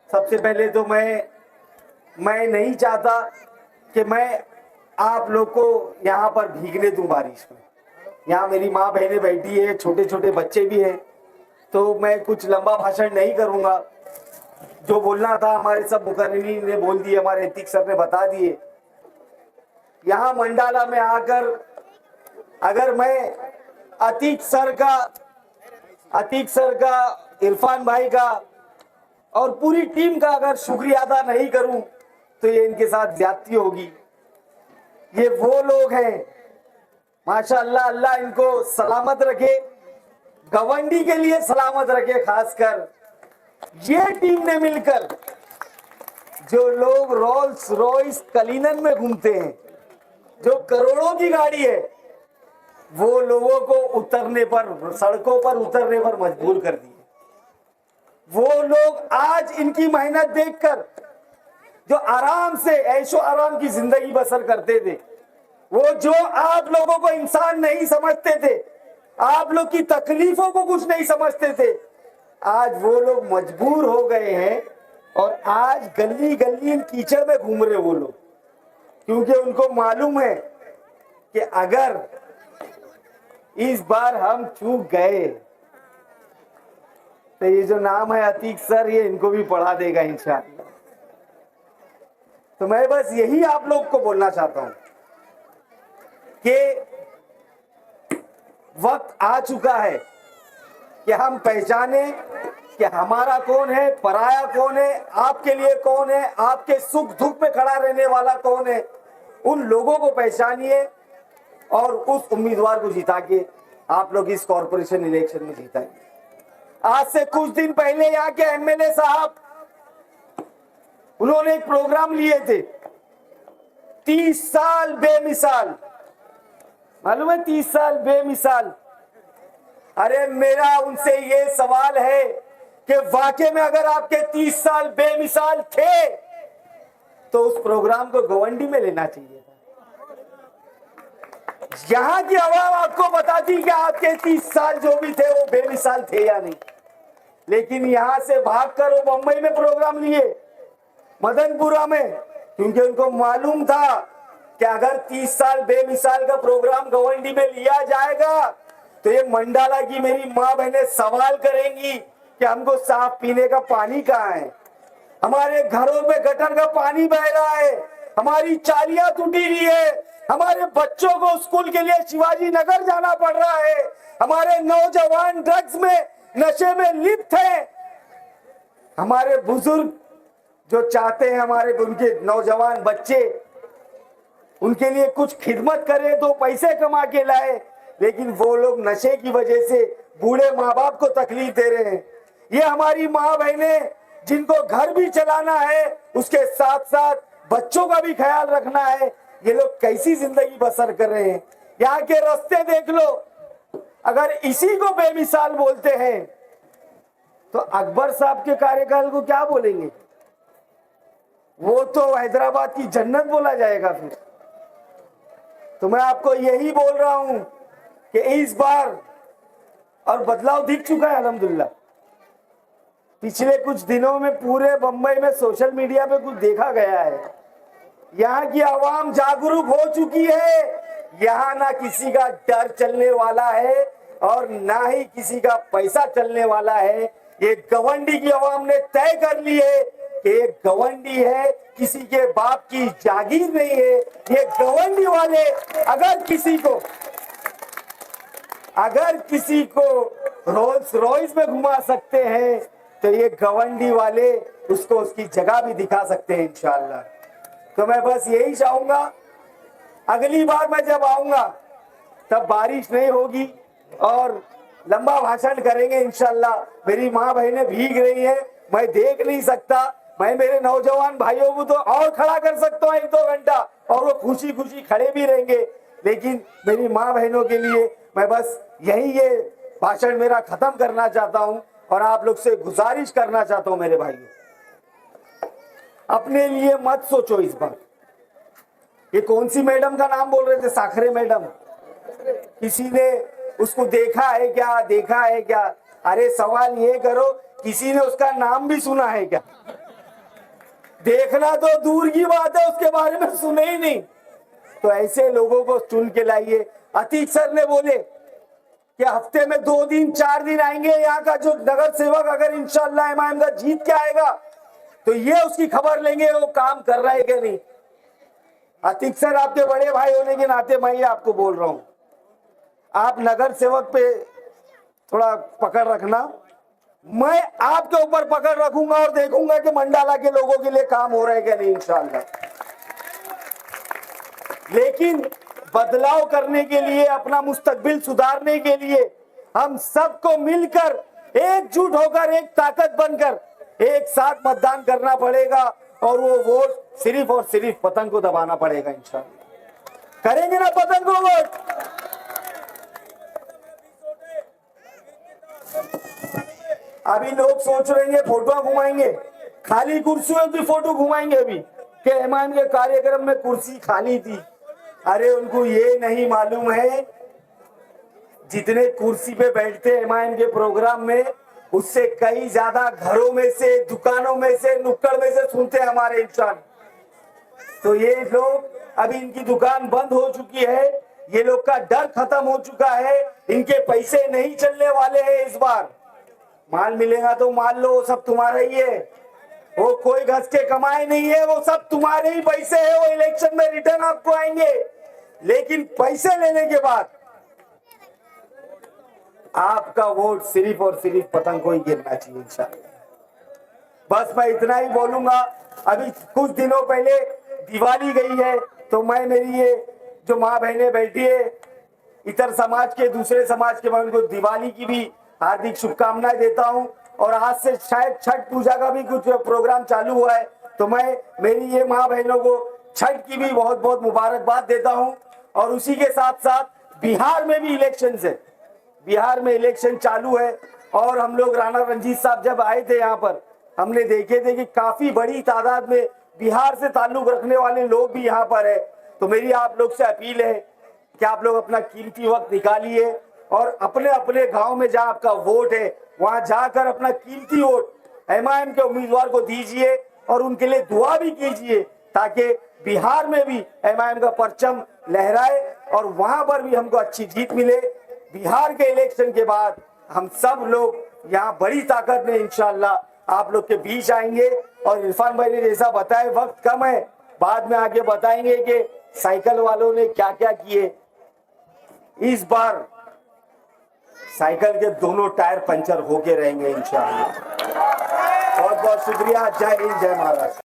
सबसे पहले तो मैं नहीं चाहता कि मैं आप लोग को यहाँ पर भीगने दूं बारिश में। यहाँ मेरी माँ बहनें बैठी है, छोटे छोटे बच्चे भी हैं, तो मैं कुछ लंबा भाषण नहीं करूँगा। जो बोलना था हमारे सब मुकर्रिरीन ने बोल दिए, हमारे एथिक्स सर ने बता दिए। यहाँ मंडाला में आकर अगर मैं अतीक सर का, इरफान भाई का और पूरी टीम का अगर शुक्रिया अदा नहीं करूं तो ये इनके साथ ज्यादती होगी। ये वो लोग हैं, माशाअल्लाह, अल्लाह इनको सलामत रखे, गवंडी के लिए सलामत रखे। खासकर ये टीम ने मिलकर, जो लोग रोल्स रॉयस कलिनन में घूमते हैं, जो करोड़ों की गाड़ी है, वो लोगों को उतरने पर, सड़कों पर उतरने पर मजबूर कर दिए। वो लोग आज इनकी मेहनत देखकर जो आराम से ऐशो आराम की जिंदगी बसर करते थे, वो जो आप लोगों को इंसान नहीं समझते थे, आप लोग की तकलीफों को कुछ नहीं समझते थे, आज वो लोग मजबूर हो गए हैं और आज गली गली इन कीचड़ में घूम रहे वो लोग, क्योंकि उनको मालूम है कि अगर इस बार हम चूक गए तो ये जो नाम है अतीक सर, ये इनको भी पढ़ा देगा इंशाअल्लाह। तो मैं बस यही आप लोग को बोलना चाहता हूं कि वक्त आ चुका है कि हम पहचाने कि हमारा कौन है, पराया कौन है, आपके लिए कौन है, आपके सुख दुख में खड़ा रहने वाला कौन है। उन लोगों को पहचानिए और उस उम्मीदवार को जिता के आप लोग इस कॉर्पोरेशन इलेक्शन में जीताएंगे। आज से कुछ दिन पहले यहाँ के एमएलए साहब, उन्होंने एक प्रोग्राम लिए थे, 30 साल बेमिसाल, मालूम है 30 साल बेमिसाल। अरे मेरा उनसे ये सवाल है कि वाकई में अगर आपके 30 साल बेमिसाल थे तो उस प्रोग्राम को गवंडी में लेना चाहिए था। यहां की आवाम आपको बताती कि आपके 30 साल जो भी थे वो बेमिसाल थे या नहीं, लेकिन यहां से भागकर वो मुंबई में प्रोग्राम लिए, मदनपुरा में, क्योंकि उनको मालूम था कि अगर 30 साल बेमिसाल का प्रोग्राम गवंडी में लिया जाएगा तो ये मंडाला की मेरी माँ बहनें सवाल करेंगी कि हमको साफ पीने का पानी कहाँ है, हमारे घरों में गटर का पानी बह रहा है, हमारी चालियां टूटी हुई है, हमारे बच्चों को स्कूल के लिए शिवाजी नगर जाना पड़ रहा है, हमारे नौजवान ड्रग्स में, नशे में लिप्त हैं, हमारे बुजुर्ग जो चाहते हैं हमारे उनके नौजवान बच्चे उनके लिए कुछ खिदमत करें, तो पैसे कमा के लाए, लेकिन वो लोग नशे की वजह से बूढ़े माँ बाप को तकलीफ दे रहे हैं। ये हमारी माँ बहनें जिनको घर भी चलाना है, उसके साथ साथ बच्चों का भी ख्याल रखना है, ये लोग कैसी जिंदगी बसर कर रहे हैं। यहाँ के रास्ते देख लो, अगर इसी को बेमिसाल बोलते हैं तो अकबर साहब के कार्यकाल को क्या बोलेंगे? वो तो हैदराबाद की जन्नत बोला जाएगा फिर। तो मैं आपको यही बोल रहा हूं कि इस बार, और बदलाव दिख चुका है अल्हम्दुलिल्लाह, पिछले कुछ दिनों में पूरे बंबई में सोशल मीडिया पे कुछ देखा गया है। यहाँ की आवाम जागरूक हो चुकी है, यहाँ ना किसी का डर चलने वाला है और ना ही किसी का पैसा चलने वाला है। ये गवंडी की आवाम ने तय कर ली है कि ये गवंडी है, किसी के बाप की जागीर नहीं है। ये गवंडी वाले अगर किसी को रोल्स रॉयस में घुमा सकते हैं तो ये गवंडी वाले उसको उसकी जगह भी दिखा सकते हैं इंशाअल्लाह। तो मैं बस यही चाहूंगा, अगली बार मैं जब आऊंगा तब बारिश नहीं होगी और लंबा भाषण करेंगे इंशाअल्लाह। मेरी माँ बहनें भीग रही हैं, मैं देख नहीं सकता, मैं मेरे नौजवान भाइयों को तो और खड़ा कर सकता हूँ 1-2 घंटा और वो खुशी खुशी खड़े भी रहेंगे, लेकिन मेरी माँ बहनों के लिए मैं बस यही ये भाषण मेरा खत्म करना चाहता हूँ और आप लोग से गुजारिश करना चाहता हूँ मेरे भाइयों, अपने लिए मत सोचो इस बार। ये कौन सी मैडम का नाम बोल रहे थे? साखरे मैडम। किसी ने उसको देखा है क्या? अरे सवाल ये करो, किसी ने उसका नाम भी सुना है क्या? देखना तो दूर की बात है, उसके बारे में सुने ही नहीं। तो ऐसे लोगों को चुन के लाइए। अतीक सर ने बोले कि हफ्ते में 2 दिन 4 दिन आएंगे, यहाँ का जो नगर सेवक अगर इंशाल्लाह इमाम का जीत के आएगा तो ये उसकी खबर लेंगे वो काम कर रहा है कि नहीं। अतीक सर आपके बड़े भाई होने के नाते मैं ये आपको बोल रहा हूं, आप नगर सेवक पे थोड़ा पकड़ रखना, मैं आपके ऊपर पकड़ रखूंगा और देखूंगा कि मंडाला के लोगों के लिए काम हो रहा है कि नहीं इंशाल्लाह। लेकिन बदलाव करने के लिए, अपना मुस्तकबिल सुधारने के लिए हम सबको मिलकर एकजुट होकर एक ताकत बनकर एक साथ मतदान करना पड़ेगा और वो वोट सिर्फ और सिर्फ पतंग को दबाना पड़ेगा इंशाल्लाह। करेंगे ना पतंग को वोट? अभी लोग सोच रहे हैं फोटो घुमाएंगे, खाली कुर्सियों की फोटो घुमाएंगे अभी कि एमआईएम के कार्यक्रम में कुर्सी खाली थी। अरे उनको ये नहीं मालूम है जितने कुर्सी पे बैठते एमआईएम के प्रोग्राम में उससे कई ज्यादा घरों में से, दुकानों में से, नुक्कड़ में से सुनते हैं हमारे इंसान। तो ये लोग अभी इनकी दुकान बंद हो चुकी है, ये लोग का डर खत्म हो चुका है, इनके पैसे नहीं चलने वाले हैं। इस बार माल मिलेगा तो मान लो, वो सब तुम्हारा ही है, वो कोई घस के कमाए नहीं है, वो सब तुम्हारे ही पैसे है, वो इलेक्शन में रिटर्न आपको आएंगे। लेकिन पैसे लेने के बाद आपका वोट सिर्फ और सिर्फ पतंग को ही गिरना चाहिए इंशाल्लाह। बस मैं इतना ही बोलूंगा। अभी कुछ दिनों पहले दिवाली गई है तो मैं, मेरी ये जो माँ बहनें बैठी है इतर समाज के, दूसरे समाज के, मैं उनको दिवाली की भी हार्दिक शुभकामनाएं देता हूं। और आज से शायद छठ पूजा का भी कुछ प्रोग्राम चालू हुआ है तो मैं मेरी ये माँ बहनों को छठ की भी बहुत बहुत मुबारकबाद देता हूं। और उसी के साथ साथ बिहार में भी इलेक्शन है, बिहार में इलेक्शन चालू है और हम लोग, राणा रंजीत साहब जब आए थे यहाँ पर, हमने देखे थे कि काफी बड़ी तादाद में बिहार से ताल्लुक रखने वाले लोग भी यहाँ पर है। तो मेरी आप लोग से अपील है कि आप लोग अपना कीमती वक्त निकालिए और अपने अपने गांव में जहां आपका वोट है वहां जाकर अपना कीमती वोट एमआईएम के उम्मीदवार को दीजिए और उनके लिए दुआ भी कीजिए ताकि बिहार में भी एमआईएम का परचम लहराए और वहां पर भी हमको अच्छी जीत मिले। बिहार के इलेक्शन के बाद हम सब लोग यहाँ बड़ी ताकत में इंशाल्लाह आप लोग के बीच आएंगे। और इरफान भाई ने जैसा बताया, वक्त कम है, बाद में आगे बताएंगे कि साइकिल वालों ने क्या क्या किए। इस बार साइकिल के दोनों टायर पंचर होके रहेंगे इंशाल्लाह। बहुत बहुत शुक्रिया। जय हिंद, जय महाराष्ट्र।